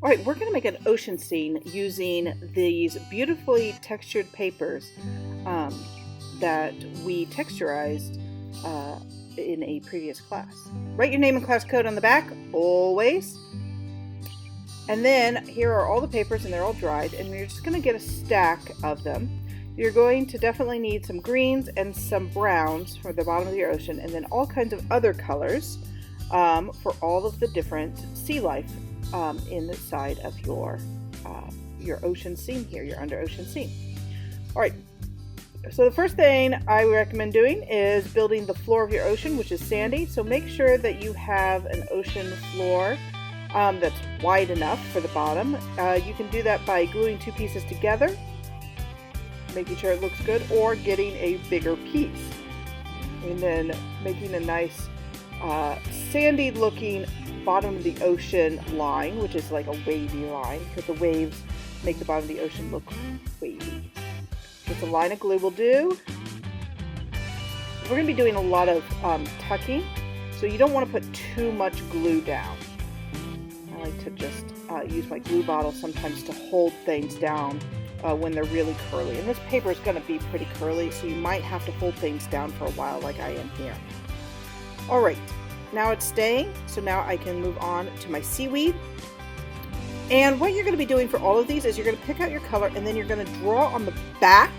All right, we're going to make an ocean scene using these beautifully textured papers that we texturized in a previous class. Write your name and class code on the back, always. And then here are all the papers, and they're all dried, and you're just going to get a stack of them. You're going to definitely need some greens and some browns for the bottom of your ocean, and then all kinds of other colors for all of the different sea life inside of your ocean scene here, your under ocean scene. All right, so the first thing I recommend doing is building the floor of your ocean, which is sandy. So make sure that you have an ocean floor that's wide enough for the bottom. You can do that by gluing two pieces together, making sure it looks good, or getting a bigger piece and then making a nice sandy looking bottom of the ocean line, which is like a wavy line because the waves make the bottom of the ocean look wavy. Just a line of glue will do. We're going to be doing a lot of tucking, so you don't want to put too much glue down. I like to just use my glue bottle sometimes to hold things down when they're really curly. And this paper is going to be pretty curly, so you might have to hold things down for a while like I am here. All right, now it's staying, so now I can move on to my seaweed. And what you're going to be doing for all of these is you're going to pick out your color, and then you're going to draw on the back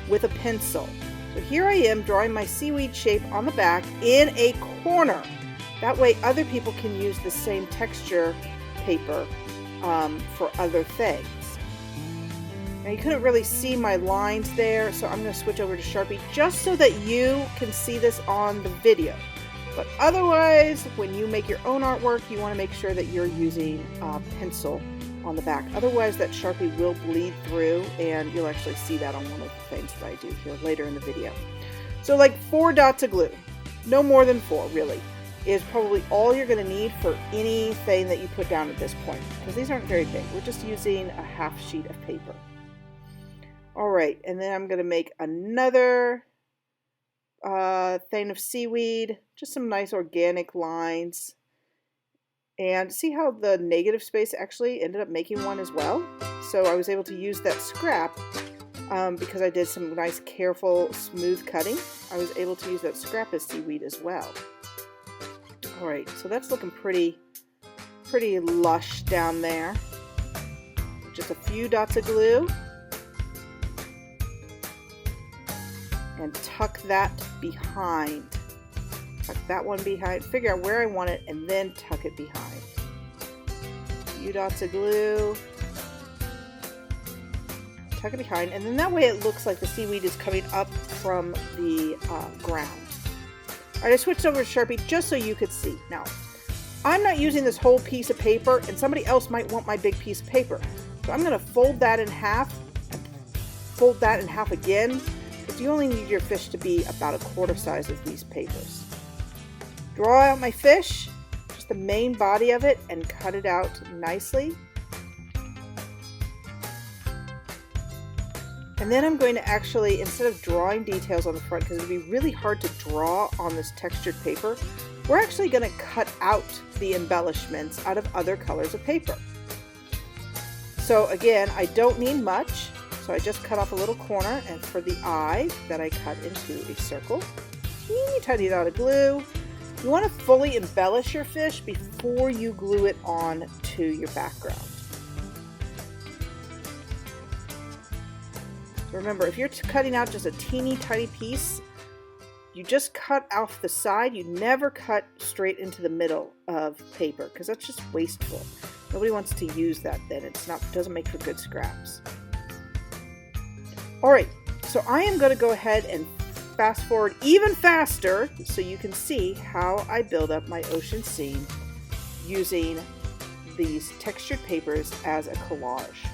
with a pencil. So here I am drawing my seaweed shape on the back in a corner. That way other people can use the same texture paper for other things. Now you couldn't really see my lines there, so I'm going to switch over to Sharpie just so that you can see this on the video. But otherwise, when you make your own artwork, you want to make sure that you're using pencil on the back. Otherwise, that Sharpie will bleed through, and you'll actually see that on one of the things that I do here later in the video. So like 4 dots of glue, no more than 4 really, is probably all you're going to need for anything that you put down at this point, because these aren't very big. We're just using a half sheet of paper. All right, and then I'm going to make another thing of seaweed, just some nice organic lines, and see how the negative space actually ended up making one as well. So I was able to use that scrap because I did some nice careful smooth cutting. I was able to use that scrap as seaweed as well. All right, so that's looking pretty lush down there. Just a few dots of glue. And tuck that behind. Tuck that one behind. Figure out where I want it and then tuck it behind. A few dots of glue. Tuck it behind, and then that way it looks like the seaweed is coming up from the ground. All right, I switched over to Sharpie just so you could see. Now, I'm not using this whole piece of paper, and somebody else might want my big piece of paper. So I'm going to fold that in half, and fold that in half again. You only need your fish to be about a quarter size of these papers. Draw out my fish, just the main body of it, and cut it out nicely. And then I'm going to actually, instead of drawing details on the front, because it would be really hard to draw on this textured paper, we're actually going to cut out the embellishments out of other colors of paper. So again, I don't need much. So I just cut off a little corner, and for the eye that I cut into a circle, teeny tiny dot of glue. You want to fully embellish your fish before you glue it on to your background. So remember, if you're cutting out just a teeny tiny piece, you just cut off the side. You never cut straight into the middle of paper because that's just wasteful. Nobody wants to use that then. It doesn't make for good scraps. All right, so I am going to go ahead and fast forward even faster so you can see how I build up my ocean scene using these textured papers as a collage.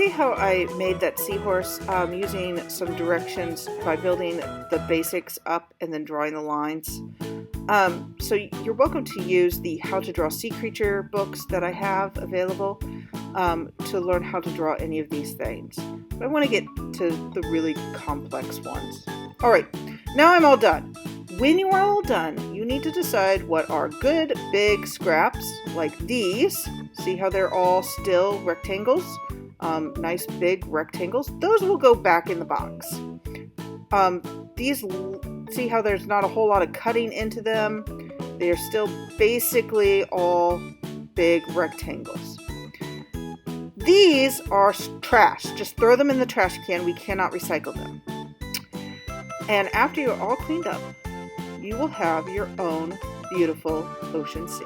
see how I made that seahorse using some directions by building the basics up and then drawing the lines? So you're welcome to use the How to Draw Sea Creature books that I have available to learn how to draw any of these things. But I want to get to the really complex ones. Alright, now I'm all done. When you are all done, you need to decide what are good big scraps like these. See how they're all still rectangles? Nice big rectangles. Those will go back in the box. These, see how there's not a whole lot of cutting into them? They are still basically all big rectangles. These are trash. Just throw them in the trash can. We cannot recycle them. And after you're all cleaned up, you will have your own beautiful ocean sea.